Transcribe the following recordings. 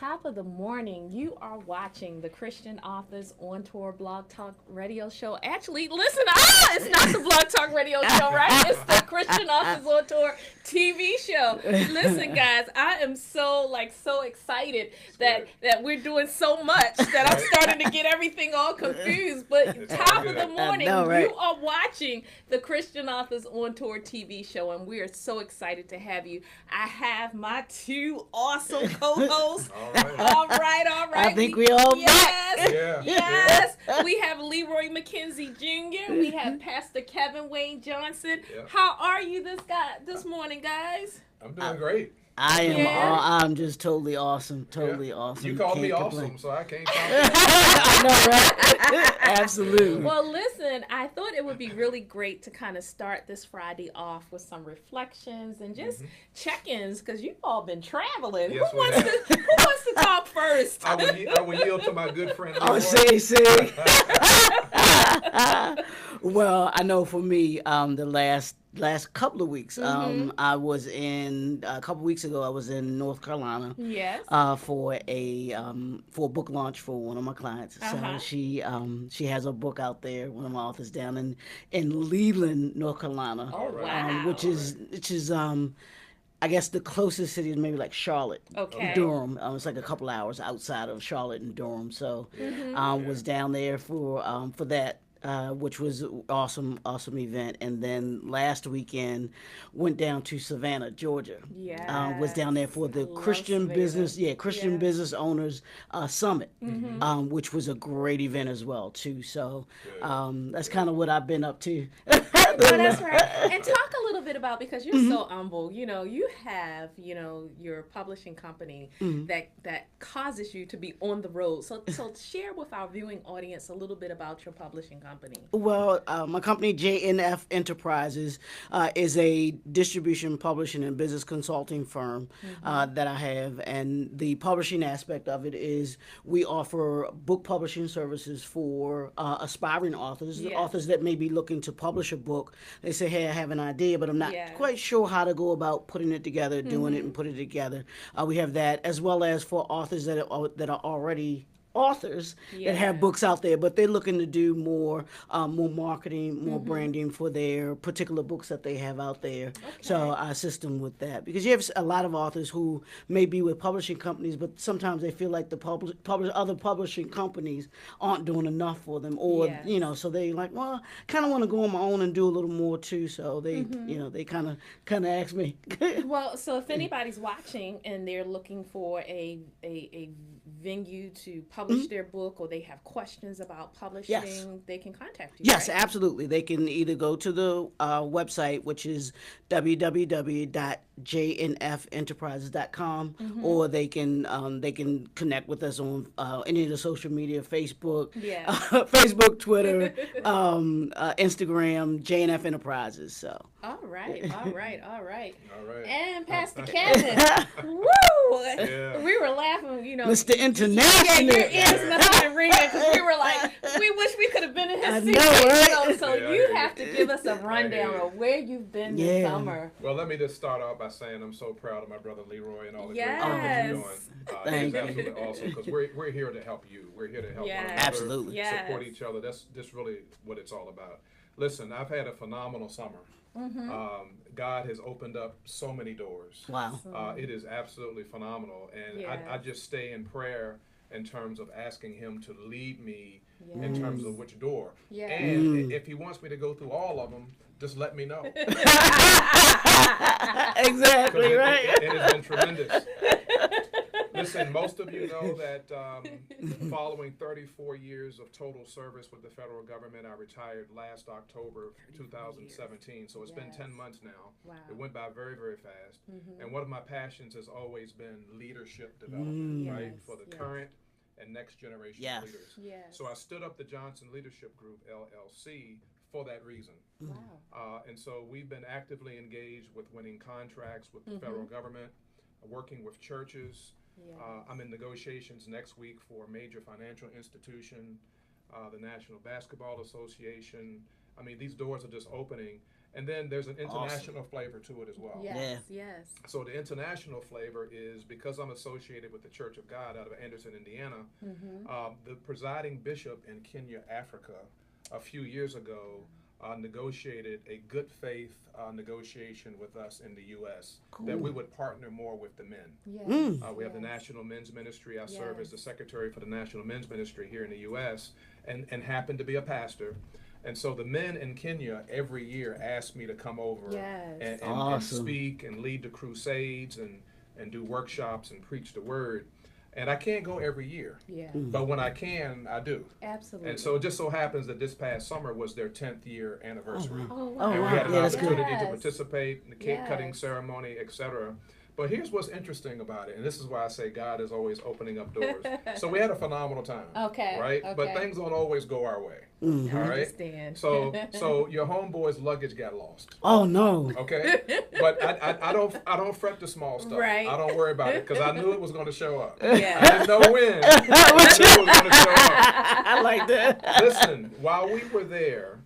top of the morning. You are watching the Christian Authors on Tour Blog Talk Radio Show. Actually, listen, it's not the Blog Talk Radio Show, right? It's the Christian Authors on Tour TV show. Listen, guys, I am so excited that we're doing so much that I'm starting to get everything all confused. But top of the morning, know, right? you are watching the Christian Authors on Tour TV show, and we are so excited to have you. I have my two awesome co-hosts. All right. I think we all yes, back. yes. We have Leroy McKenzie Jr. We have Pastor Kevin Wayne Johnson. Yep. How are you this morning, guys? I'm doing great. I'm just totally awesome. Awesome. You called Can't me complain. awesome, so I can't I know, right? Absolutely. Well, listen, I thought it would be really great to kind of start this Friday off with some reflections and just check-ins, because you've all been traveling. Yes, who wants to talk first? I will yield to my good friend. Oh, see. Well, I know for me, the last couple of weeks, I was a couple weeks ago, I was in North Carolina. Yes. For a book launch for one of my clients. So she has a book out there. One of my authors down in Leland, North Carolina. Oh, wow. Which is I guess the closest city is maybe like Charlotte, Durham. It's like a couple hours outside of Charlotte and Durham. So was down there for that. Which was an awesome event. And then last weekend went down to Savannah, Georgia. Yeah. Was down there for the Christian Business Business Owners Summit, which was a great event as well too. So that's kind of what I've been up to. Well, that's right. And talk a little bit about, because you're so humble, you have, your publishing company that causes you to be on the road. So share with our viewing audience a little bit about your publishing company. Well, my company, JNF Enterprises, is a distribution, publishing, and business consulting firm that I have. And the publishing aspect of it is we offer book publishing services for aspiring authors, authors that may be looking to publish a book. They say, hey, I have an idea, but I'm not quite sure how to go about putting it together, doing it and putting it together. We have that, as well as for authors that are already authors that have books out there, but they're looking to do more marketing, more branding for their particular books that they have out there. So I assist them with that, because you have a lot of authors who may be with publishing companies, but sometimes they feel like the other publishing companies aren't doing enough for them, or so they like, well, kind of want to go on my own and do a little more too. So they they kind of ask me. Well, so if anybody's watching and they're looking for a venue to publish their book, or they have questions about publishing, they can contact you. Yes, right? absolutely. They can either go to the website, which is www.jnfenterprises.com, or they can connect with us on any of the social media, Facebook, Facebook, Twitter, Instagram, JNF Enterprises. So. All right. All right. And Pastor Kevin, woo! Yeah. We were laughing, Mr. International. Your ears must have been ringing, because we were like, we wish we could have been in his seat. Right? So you have to give us a rundown of where you've been this summer. Well, let me just start off by saying I'm so proud of my brother Leroy and all the great Yes. work that you're doing. Thank It's you. absolutely awesome, because we're here to help you. We're here to help one another, Absolutely. support each other. That's really what it's all about. Listen, I've had a phenomenal summer. God has opened up so many doors. Wow. It is absolutely phenomenal, and I just stay in prayer in terms of asking Him to lead me in terms of which door. And if He wants me to go through all of them, just let me know. Exactly, right. It has been tremendous. Listen, most of you know that following 34 years of total service with the federal government, I retired last October 2017. So it's been 10 months now. Wow. It went by very, very fast. And one of my passions has always been leadership development, right, for the current and next generation of leaders. So I stood up the Johnson Leadership Group, LLC, for that reason. Wow. And so we've been actively engaged with winning contracts with the federal government, working with churches. I'm in negotiations next week for a major financial institution, the National Basketball Association. I mean, these doors are just opening. And then there's an international flavor to it as well. Yes, yes. So the international flavor is because I'm associated with the Church of God out of Anderson, Indiana. The presiding bishop in Kenya, Africa, a few years ago negotiated a good faith negotiation with us in the U.S. that we would partner more with the men. Yes. We have the National Men's Ministry. I serve as the secretary for the National Men's Ministry here in the U.S. and happen to be a pastor. And so the men in Kenya every year ask me to come over and speak and lead the crusades and do workshops and preach the word. And I can't go every year. Yeah. But when I can, I do. Absolutely. And so it just so happens that this past summer was their 10th year anniversary. Oh, wow. And we had an opportunity to Yes. participate in the cake cutting ceremony, etc. But here's what's interesting about it, and this is why I say God is always opening up doors. So we had a phenomenal time. Okay. Right? Okay. But things don't always go our way. I All right? understand. So your homeboy's luggage got lost. Oh no. Okay? But I don't fret the small stuff. Right. I don't worry about it because I knew it was going to show up. Yeah. I didn't know when. but I knew it was going to show up. I like that. Listen, while we were there,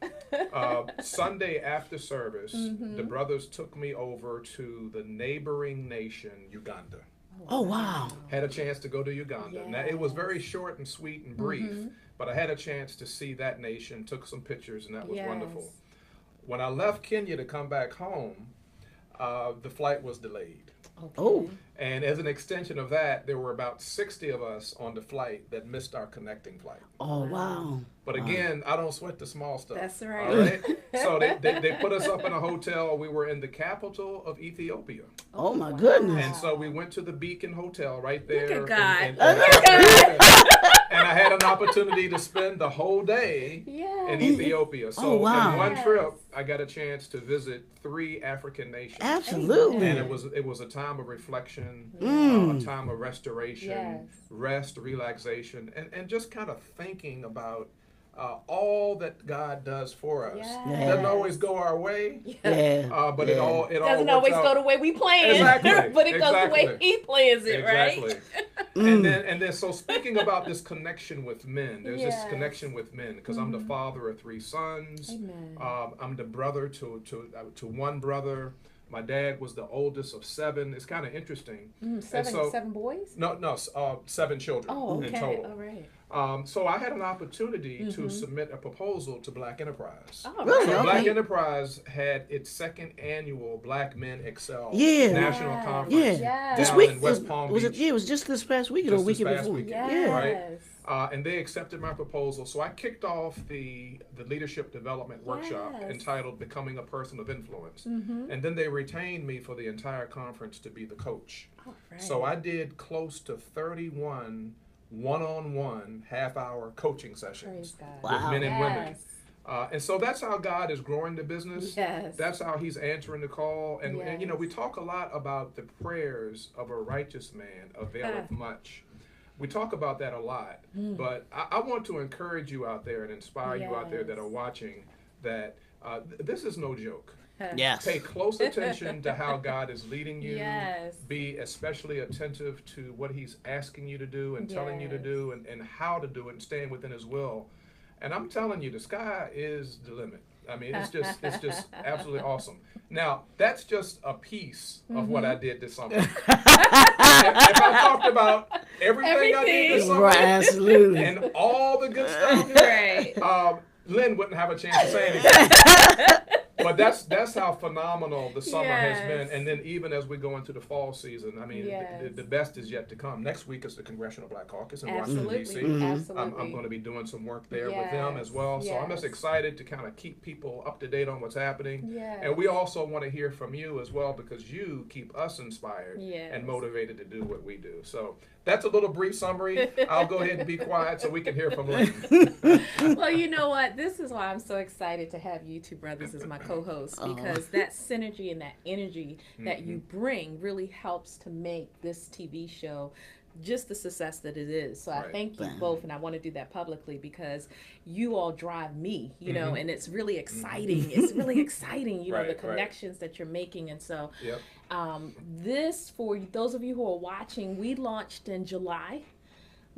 Sunday after service, the brothers took me over to the neighboring nation, Uganda. Oh wow. Had a chance to go to Uganda. Now, it was very short and sweet and brief, but I had a chance to see that nation, took some pictures, and that was wonderful. When I left Kenya to come back home, the flight was delayed. Okay. Oh. And as an extension of that, there were about 60 of us on the flight that missed our connecting flight. Oh wow. But again, I don't sweat the small stuff. That's right. All right? So they put us up in a hotel. We were in the capital of Ethiopia. Oh my goodness. And so we went to the Beacon Hotel right there. Look at And I had an opportunity to spend the whole day in Ethiopia. So wow. in one trip, I got a chance to visit 3 African nations. Absolutely. And it was a time of reflection, a time of restoration, rest, relaxation, and just kind of thinking about all that God does for us. Yes. It doesn't always go our way, Yeah. but it all doesn't works always out. go the way we plan, Exactly. but it goes the way Exactly. He plans it, Exactly. right? And then so speaking about this connection with men, there's this Yes. connection with men because I'm the father of 3 sons. Amen. I'm the brother to one brother. My dad was the oldest of 7. It's kind of interesting. Seven boys? No, 7 children Oh, in okay. total. All right. So I had an opportunity to submit a proposal to Black Enterprise. Oh, Really? So Okay. Black Enterprise had its 2nd annual Black Men Excel Yeah. National Yes. Conference Yeah. Yes. This down week in West Palm was Beach. it? Yeah, it was just this past weekend or Just this weekend past before. weekend. Yeah. Right. And they accepted my proposal. So I kicked off the leadership development workshop Yes. entitled Becoming a Person of Influence. And then they retained me for the entire conference to be the coach. All right. So I did close to 31 one-on-one half-hour coaching Praise sessions God. with Wow. men and women. Yes. And so that's how God is growing the business. Yes. That's how He's answering the call. And you know, Yes. we talk a lot about the prayers of a righteous man availeth much. We talk about that a lot. But I want to encourage you out there and inspire you out there that Yes. are watching that this is no joke. Yes. Pay close attention to how God is leading you. Yes. Be especially attentive to what He's asking you to do and telling you to Yes. do and how to do it and staying within His will. And I'm telling you, the sky is the limit. I mean, it's just absolutely awesome. Now, that's just a piece of what I did this summer. If I talked about everything I did this summer Right, absolutely. and all the good stuff, Right. Lynn wouldn't have a chance to say anything. But that's how phenomenal the summer has been. Yes. And then even as we go into the fall season, I mean, Yes. the best is yet to come. Next week is the Congressional Black Caucus in Absolutely. Washington, D.C. Absolutely. I'm going to be doing some work there with them as well. So I'm just Yes. excited to kind of keep people up to date on what's happening. Yes. And we also want to hear from you as well because you keep us inspired Yes. and motivated to do what we do. So that's a little brief summary. I'll go ahead and be quiet so we can hear from Lynn. Well, you know what? This is why I'm so excited to have you two brothers as my co-hosts because that synergy and that energy that you bring really helps to make this TV show just the success that it is. So I Right. thank you both, and I want to do that publicly because you all drive me, you know, and it's really exciting. It's really exciting, you know, the Right, right. connections that you're making. And so Yep. this, for those of you who are watching, we launched in July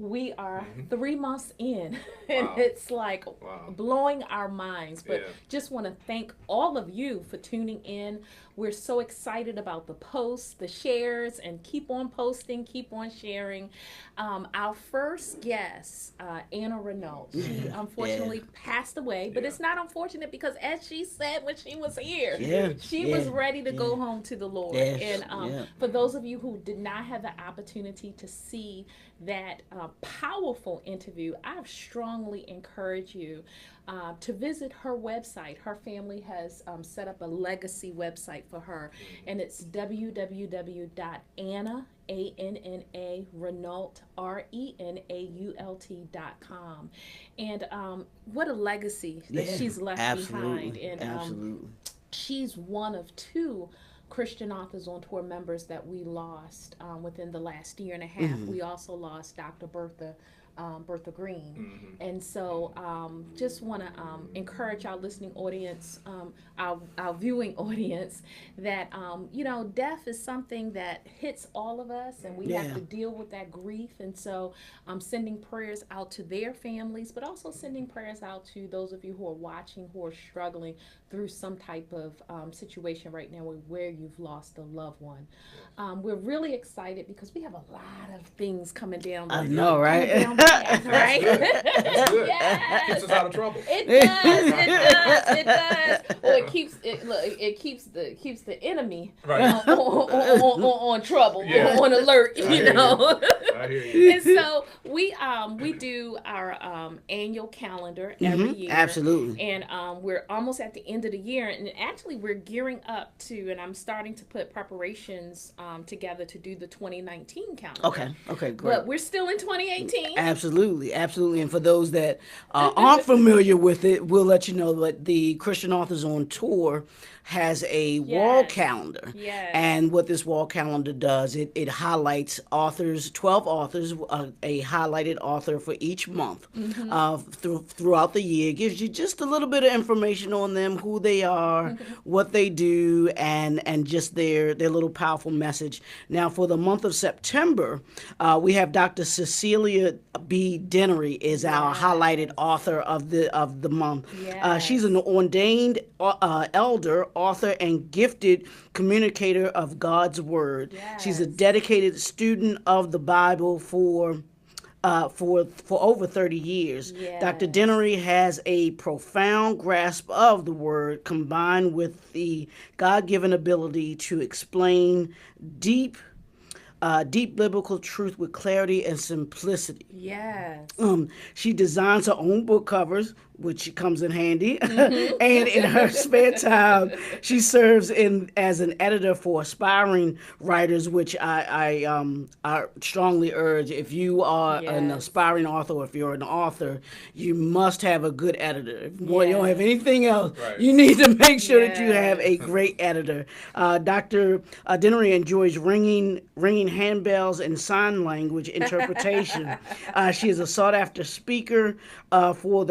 we are 3 months in, and Wow. it's like Wow. blowing our minds. But Yeah. just want to thank all of you for tuning in. We're so excited about the posts, the shares, and keep on posting, keep on sharing. Our first guest, Anna Renault, she unfortunately passed away, but Yeah. it's not unfortunate because, as she said when she was here, Yeah. she Yeah. was ready to go home to the Lord. Yes. And for those of you who did not have the opportunity to see that powerful interview, I strongly encourage you to visit her website. Her family has set up a legacy website for her, and it's www.anna, A-N-N-A, Renault, RENAULT.com. And what a legacy that she's left behind. And Absolutely. she's one of 2 Christian Authors on Tour members that we lost within the last year and a half. We also lost Dr. Bertha Green. And so just want to encourage our listening audience, our viewing audience, that, death is something that hits all of us, and we have to deal with that grief. And so I'm sending prayers out to their families, but also sending prayers out to those of you who are watching, who are struggling through some type of situation right now where you've lost a loved one. We're really excited because we have a lot of things coming down. I know, right? Coming down the path, right? That's good. Yes. Keeps us out of trouble. It does. It does. Or it keeps the enemy Right. on trouble, Yeah. on alert. I hear know. I hear you. And so we do our annual calendar every year. Absolutely. And we're almost at the end of the year, and actually we're gearing up to, and I'm starting to put preparations together to do the 2019 calendar. Okay, great. But we're still in 2018. Absolutely. And for those that aren't familiar with it, we'll let you know that the Christian Authors on Tour has a wall calendar. Yes. And what this wall calendar does, it highlights authors, 12 authors, a highlighted author for each month throughout the year. It gives you just a little bit of information on them, who they are, what they do, and just their little powerful message. Now, for the month of September, we have Dr. Cecilia B. Dennery is our highlighted author of the month. Yes. She's an ordained elder, author, and gifted communicator of God's word. Yes. She's a dedicated student of the Bible for over 30 years. Yes. Dr. Dennery has a profound grasp of the word, combined with the God-given ability to explain deep biblical truth with clarity and simplicity. Yes. She designs her own book covers, which comes in handy. And in her spare time, she serves as an editor for aspiring writers, which I strongly urge. If you are an aspiring author, or if you're an author, you must have a good editor. If you don't have anything else, you need to make sure that you have a great editor. Dr. Dennery enjoys ringing handbells and sign language interpretation. She is a sought-after speaker for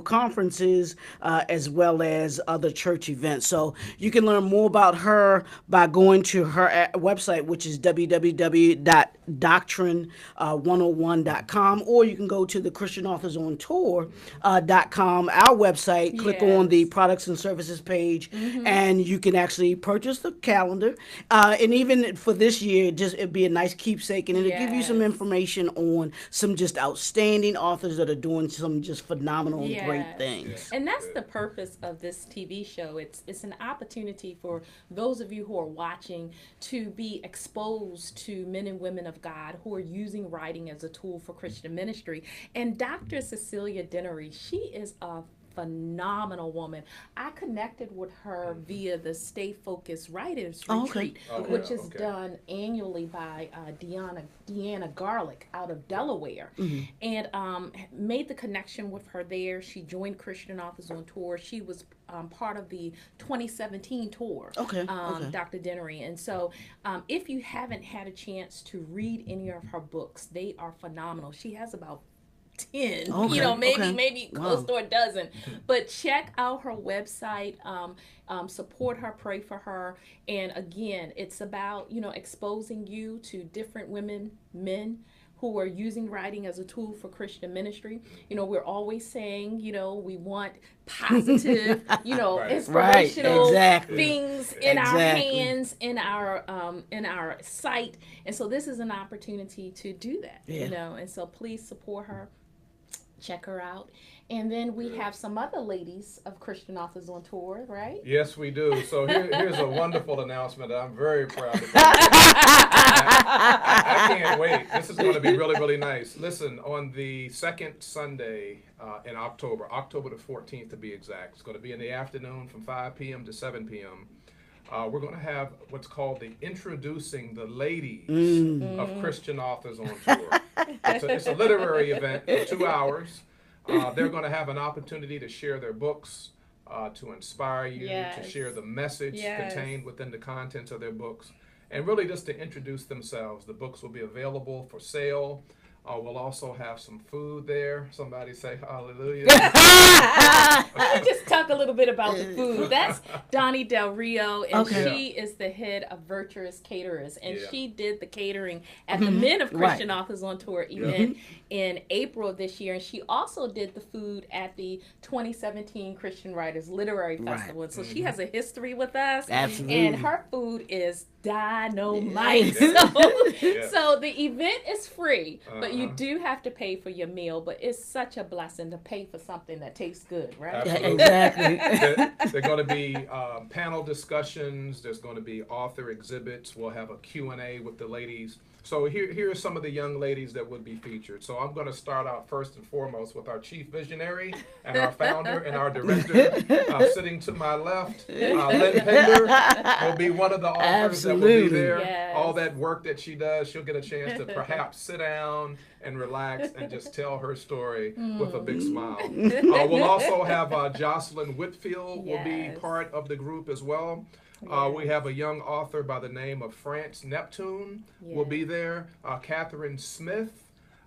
conferences as well as other church events. So you can learn more about her by going to her website, which is www.doctrine101.com, or you can go to the ChristianAuthorsOnTour.com, our website, click on the products and services page, and you can actually purchase the calendar. And even for this year, it'd be a nice keepsake, and it'll give you some information on some just outstanding authors that are doing some just phenomenal and great things. And that's the purpose of this TV show. It's an opportunity for those of you who are watching to be exposed to men and women of God who are using writing as a tool for Christian ministry. And Dr. Cecilia Dennery, she is a phenomenal woman. I connected with her via the Stay Focused Writers Retreat, which is done annually by Deanna Garlick out of Delaware, and made the connection with her there. She joined Christian Authors on Tour. She was part of the 2017 tour, Dr. Dennery. And so if you haven't had a chance to read any of her books, they are phenomenal. She has about 10, maybe close to a dozen. But check out her website, support her, pray for her. And again, it's about, exposing you to different women, men who are using writing as a tool for Christian ministry. We're always saying, we want positive, Right. inspirational exactly. things in our hands, in our sight. And so this is an opportunity to do that, and so please support her. Check her out. And then we have some other ladies of Christian authors on tour, right? Yes, we do. So here's a wonderful announcement that I'm very proud of. I can't wait. This is going to be really, really nice. Listen, on the second Sunday in October the 14th to be exact, it's going to be in the afternoon from 5 p.m. to 7 p.m. We're going to have what's called the Introducing the Ladies of Christian Authors on Tour. It's a literary event for 2 hours. They're going to have an opportunity to share their books, to inspire you, to share the message contained within the contents of their books, and really just to introduce themselves. The books will be available for sale. We'll also have some food there. Somebody say hallelujah. Let me just talk a little bit about the food. That's Donnie Del Rio, and she is the head of Virtuous Caterers, and she did the catering at the Men of Christian Authors on Tour event in April of this year, and she also did the food at the 2017 Christian Writers Literary Festival. And so she has a history with us, and her food is dynamite. So the event is free, but you do have to pay for your meal. But it's such a blessing to pay for something that tastes good, right? Absolutely. Exactly. There are going to be panel discussions. There's going to be author exhibits. We'll have a Q&A with the ladies. So here are some of the young ladies that would be featured. So I'm going to start out first and foremost with our chief visionary and our founder and our director. Sitting to my left, Lynn Pinder will be one of the authors that will be there. Yes. All that work that she does, she'll get a chance to perhaps sit down and relax and just tell her story with a big smile. We'll also have Jocelyn Whitfield will be part of the group as well. We have a young author by the name of France Neptune will be there. Catherine Smith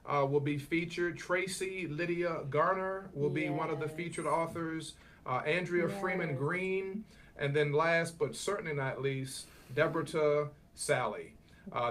will be featured. Tracy Lydia Garner will be one of the featured authors. Andrea Freeman Green. And then last but certainly not least, Deborah Sally.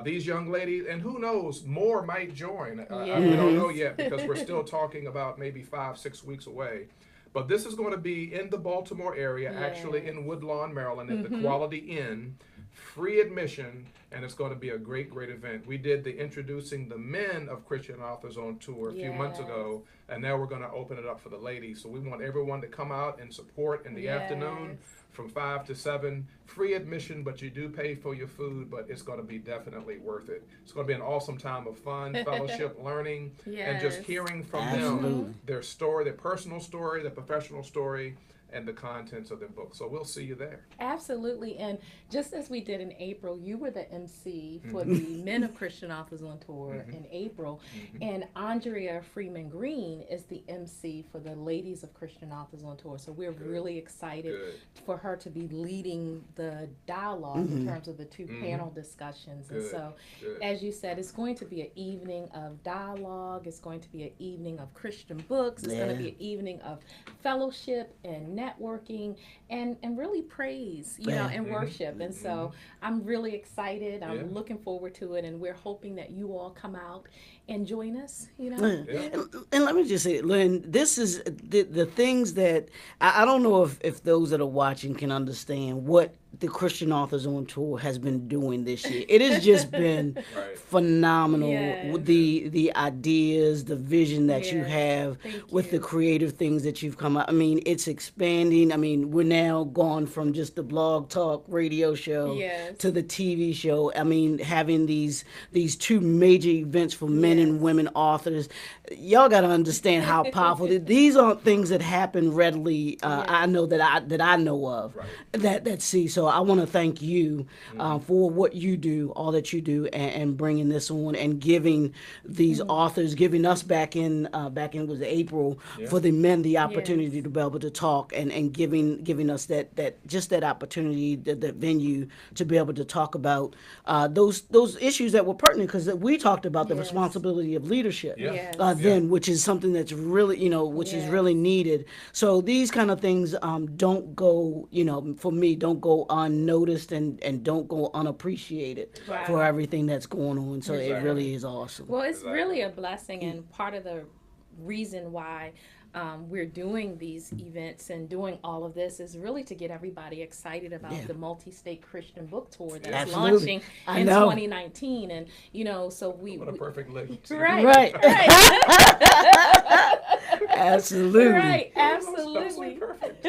These young ladies, and who knows, more might join. We don't know yet because we're still talking about maybe 5-6 weeks away. But this is going to be in the Baltimore area, actually in Woodlawn, Maryland, at the Quality Inn, free admission, and it's going to be a great, great event. We did the Introducing the Men of Christian Authors on Tour a few months ago, and now we're going to open it up for the ladies. So we want everyone to come out and support in the afternoon from 5 to 7. Free admission, but you do pay for your food, but it's going to be definitely worth it. It's going to be an awesome time of fun, fellowship, learning, and just hearing from them, their story, their personal story, their professional story, and the contents of their book. So we'll see you there. Absolutely. And just as we did in April, you were the MC for the Men of Christian Authors on Tour in April. And Andrea Freeman Green is the MC for the Ladies of Christian Authors on Tour. So we're really excited for her to be leading the dialogue in terms of the two panel discussions. And so, as you said, it's going to be an evening of dialogue. It's going to be an evening of Christian books. It's going to be an evening of fellowship and networking and really praise, and worship. And so I'm really excited. I'm looking forward to it, and we're hoping that you all come out and join us, And let me just say, Lynn, this is the things that I don't know if those that are watching can understand what the Christian Authors on Tour has been doing this year. It has just been phenomenal. The ideas, the vision that you have with the creative things that you've come out. I mean, it's expanding. I mean, we're now gone from just the blog talk radio show to the TV show. I mean, having these two major events for men and women authors. Y'all got to understand how powerful these aren't things that happen readily. I know that I know of that see. So I want to thank you for what you do, all that you do, and bringing this on and giving these authors, giving us back in was April for the men the opportunity to be able to talk and giving us that opportunity, that venue to be able to talk about those issues that were pertinent, because we talked about the responsibility of leadership then, which is something that's really is really needed. So these kind of things don't go for me don't go unnoticed and don't go unappreciated Right. for everything that's going on. So it Exactly. really is awesome. Well, it's Exactly. really a blessing, and part of the reason why we're doing these events and doing all of this is really to get everybody excited about Yeah. the multi-state Christian book tour that's Absolutely. launching I in know. 2019. And, so What a perfect link. Right. Right. Right. Absolutely. Right, That was absolutely. perfect.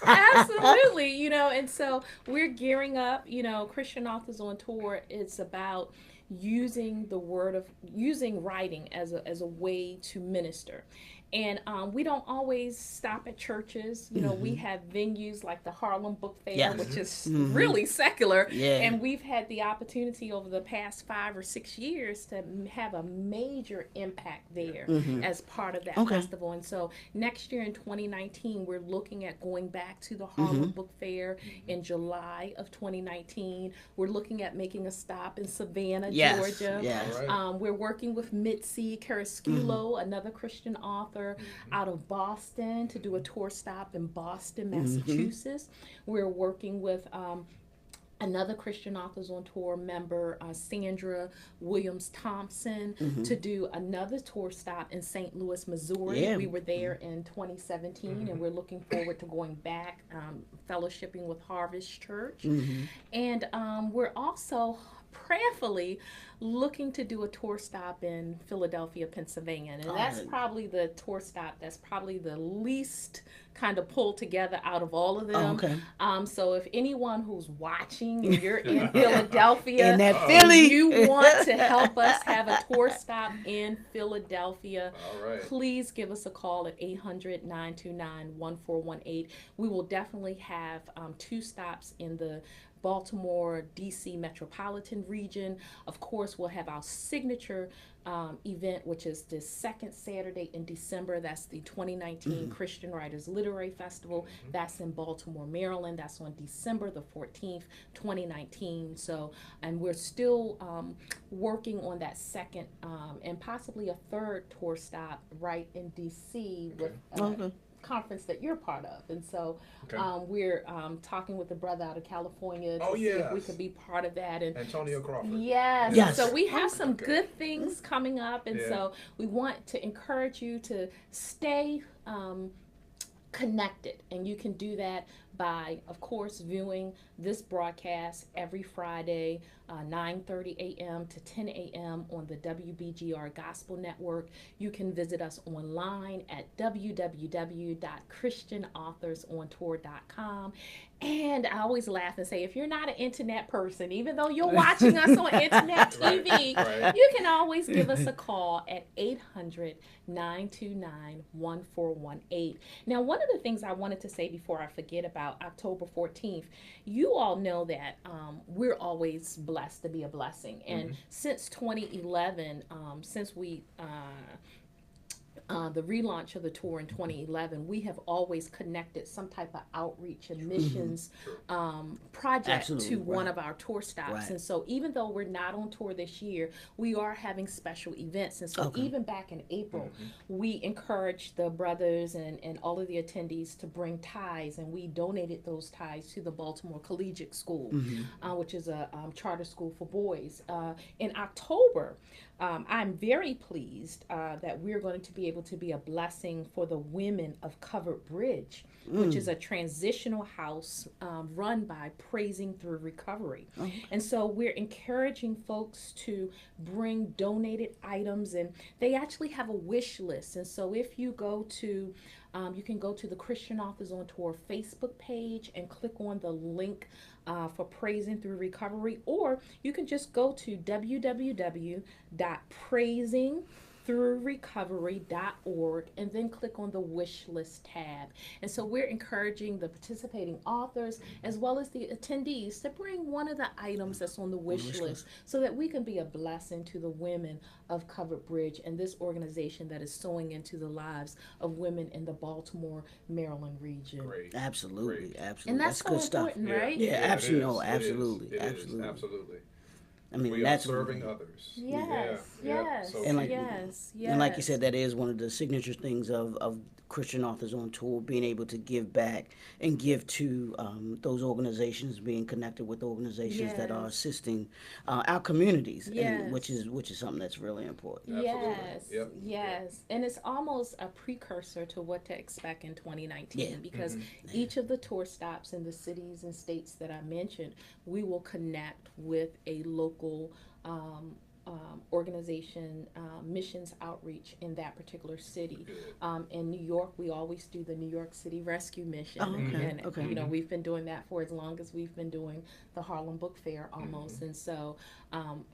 Absolutely, and so we're gearing up, Christian Authors on Tour. It's about using writing as a way to minister. And we don't always stop at churches. We have venues like the Harlem Book Fair, Yes. which is really secular. Yeah. And we've had the opportunity over the past 5 or 6 years to have a major impact there as part of that Okay. festival. And so next year in 2019, we're looking at going back to the Harlem Book Fair in July of 2019. We're looking at making a stop in Savannah, Yes. Georgia. Yes. All right. We're working with Mitzi Carasculo, another Christian author out of Boston, to do a tour stop in Boston, Massachusetts. We're working with another Christian Authors on Tour member, Sandra Williams Thompson, to do another tour stop in St. Louis, Missouri. Yeah. We were there in 2017, and we're looking forward to going back, fellowshipping with Harvest Church. And we're also prayerfully looking to do a tour stop in Philadelphia, Pennsylvania. And that's probably the tour stop that's probably the least kind of pulled together out of all of them. Okay. So if anyone who's watching and you're in Philadelphia, In that Philly. and you want to help us have a tour stop in Philadelphia, All right. please give us a call at 800-929-1418. We will definitely have 2 stops in the Baltimore, D.C. metropolitan region. Of course, we'll have our signature event, which is the second Saturday in December. That's the 2019 Christian Writers Literary Festival. That's in Baltimore, Maryland. That's on December the 14th, 2019. So, and we're still working on that second and possibly a third tour stop right in D.C. with conference that you're part of. And so we're talking with the brother out of California to see if we could be part of that. And Antonio Crawford. yes. Yes. So we have some good things coming up, and so we want to encourage you to stay connected, and you can do that by, of course, viewing this broadcast every Friday, 9:30 a.m. to 10 a.m. on the WBGR Gospel Network. You can visit us online at www.christianauthorsontour.com. And I always laugh and say, if you're not an internet person, even though you're watching us on internet TV, Right. you can always give us a call at 800-929-1418. Now, one of the things I wanted to say before I forget about October 14th, you all know that we're always blessed to be a blessing. And since 2011, since we the relaunch of the tour in 2011, we have always connected some type of outreach and missions project Absolutely, to right. one of our tour stops. Right. And so even though we're not on tour this year, we are having special events. And so even back in April, we encouraged the brothers and all of the attendees to bring ties, and we donated those ties to the Baltimore Collegiate School, which is a charter school for boys. In October, I'm very pleased that we're going to be able to be a blessing for the women of Covered Bridge, which is a transitional house run by Praising Through Recovery. And so we're encouraging folks to bring donated items, and they actually have a wish list. And so if you go to you can go to the Christian Authors on Tour Facebook page and click on the link for Praising Through Recovery, or you can just go to www.praisingthroughrecovery.org and then click on the wish list tab. And so we're encouraging the participating authors as well as the attendees to bring one of the items that's on the wish list so that we can be a blessing to the women of Covered Bridge and this organization that is sowing into the lives of women in the Baltimore, Maryland region. Great. Absolutely, Great. absolutely. And that's so good stuff. important, right? Yeah, it absolutely, is. absolutely, It is. absolutely. Absolutely. I mean, we are that's serving others. Yes, Yeah, yes, so- And like- yes. And like you said, that is one of the signature things of Christian Authors on Tour, being able to give back and give to those organizations, being connected with organizations that are Yes. assisting our communities, Yes. and which is something that's really important. Absolutely. Yes, Yep. yes. And it's almost a precursor to what to expect in 2019 Yeah. because each of the tour stops in the cities and states that I mentioned, we will connect with a local organization, missions outreach in that particular city. In New York, we always do the New York City Rescue Mission. Oh, okay, And, okay. you know, we've been doing that for as long as we've been doing the Harlem Book Fair almost. And so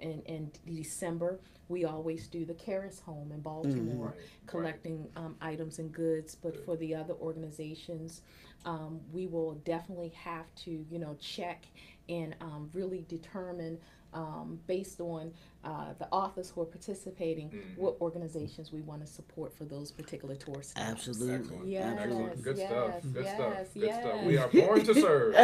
in December, we always do the Caris Home in Baltimore, collecting items and goods. But for the other organizations, we will definitely have to, you know, check and really determine based on the authors who are participating, what organizations we want to support for those particular tour stops. Absolutely. Excellent. Yes, Excellent. Good stuff. yes, Good yes, stuff. Good yes. stuff. We are born to serve.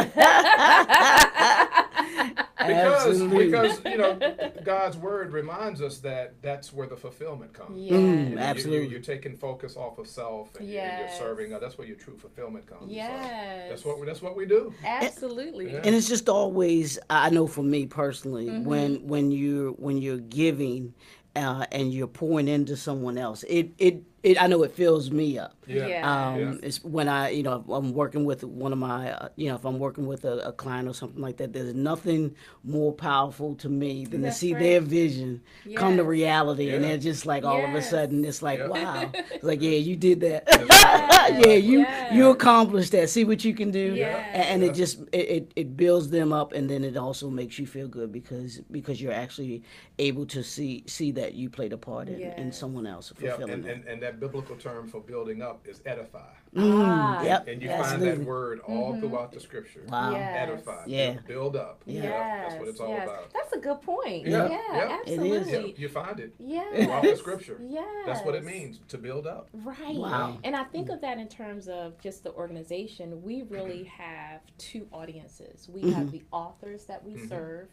Absolutely. Because you know, God's word reminds us that that's where the fulfillment comes. Yes. You know, Absolutely. You're taking focus off of self, and you're Yes. serving. That's where your true fulfillment comes. Yes. So that's what we do. Absolutely. Yeah. And it's just always, I know for me personally, when you're giving and you're pouring into someone else, it I know it fills me up. Yeah. Yeah. It's when if I'm working with one of my, if I'm working with a client or something like that, there's nothing more powerful to me than That's to see right. their vision come to Yes. reality, and Yeah. they're just like all of a Yes. sudden, it's like, Yeah. wow, it's like, yeah, you did that, Yes. yeah, Yes. you accomplished that. See what you can do, Yes. and it just it builds them up, and then it also makes you feel good because you're actually able to see that you played a part in Yes. someone else Yeah, fulfilling that. and that biblical term for building up is edify. Yep, And you absolutely. find that word all throughout the scripture. Wow. Yes. Edify. Yeah. Build up. Yeah. That's what it's all Yes. about. That's a good point. Yeah. Yeah, Yeah. It is. absolutely. You find it Yes. throughout the scripture. Yes. That's what it means to build up. Right. Wow. And I think of that in terms of just the organization. We really have two audiences. We have the authors that we serve,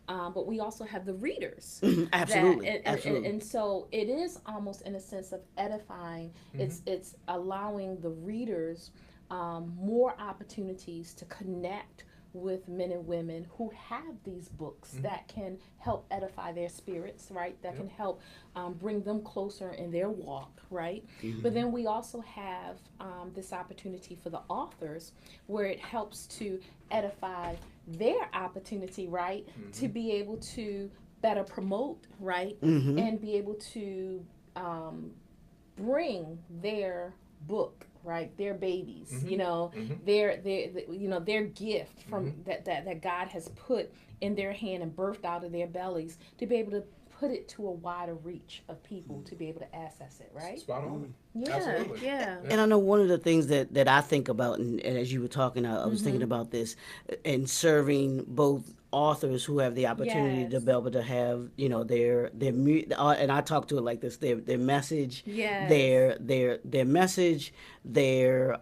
but we also have the readers. Absolutely, Absolutely. And so it is almost in a sense of edifying. It's allowing the readers more opportunities to connect with men and women who have these books that can help edify their spirits, right? That can help bring them closer in their walk, right? But then we also have this opportunity for the authors where it helps to edify their opportunity, right? To be able to better promote, right? And be able to bring their book, right, their babies, their gift from that God has put in their hand and birthed out of their bellies, to be able to put it to a wider reach of people to be able to access it, right? Spot on. Yeah, Absolutely. yeah. And I know one of the things that I think about, and as you were talking, I was thinking about this, and serving both authors who have the opportunity to Yes. be able to have, and I talk to it like this: their message, Yes. their message, their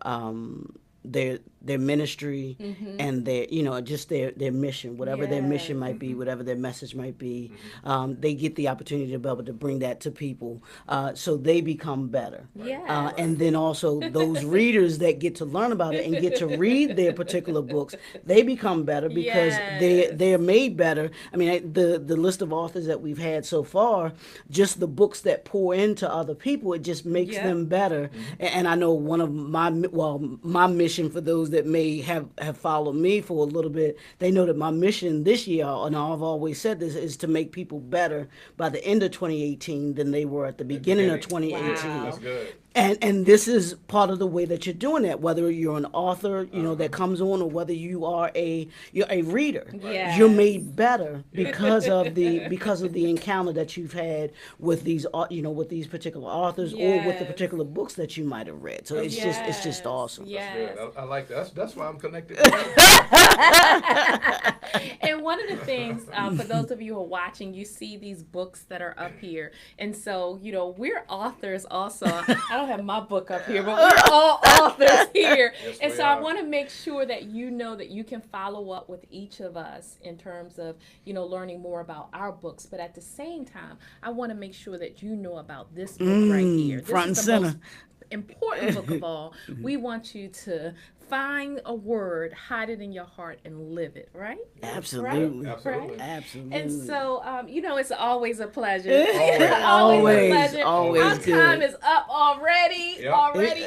ministry, and their just their mission, whatever their mission might be, whatever their message might be. They get the opportunity to be able to bring that to people, so they become better. Yes. And then also those readers that get to learn about it and get to read their particular books, they become better because Yes. they're made better. I mean, the list of authors that we've had so far, just the books that pour into other people, it just makes them better. And I know one of my mission, for those that may have followed me for a little bit, they know that my mission this year, and I've always said this, is to make people better by the end of 2018 than they were at the beginning of 2018. Wow. That's good. And this is part of the way that you're doing that, whether you're an author, that comes on, or whether you're a reader. Yes. You're made better because of the encounter that you've had with these with these particular authors, or with the Yes. particular books that you might have read. So it's just awesome. Yes. Good. I like that. That's why I'm connected. And one of the things, for those of you who are watching, you see these books that are up here. And so, we're authors also. I don't don't have my book up here, but we're all authors here. Yes, And we so I are. want to make sure that you know that you can follow up with each of us in terms of, learning more about our books. But at the same time, I want to make sure that you know about this book right here. This front is and the center. most important book of all. We want you to find a word, hide it in your heart, and live it, right? Absolutely. Absolutely. Absolutely. And so, it's always a pleasure. Always. A pleasure. Always Our good. time is up already. Yep. Already.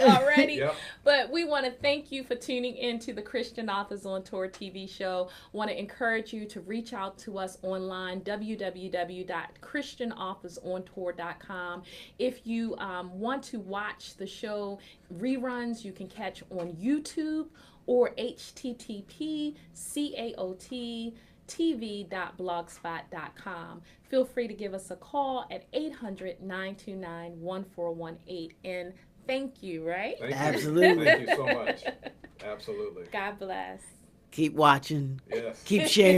Yep. But we want to thank you for tuning in to the Christian Authors on Tour TV show. Want to encourage you to reach out to us online, www.christianauthorsontour.com. If you want to watch the show reruns, you can catch on YouTube or http://CAOT tv.blogspot.com. Feel free to give us a call at 800-929-1418. And thank you, right? Thank you. Absolutely. Thank you so much. Absolutely. God bless. Keep watching. Yes. Keep sharing.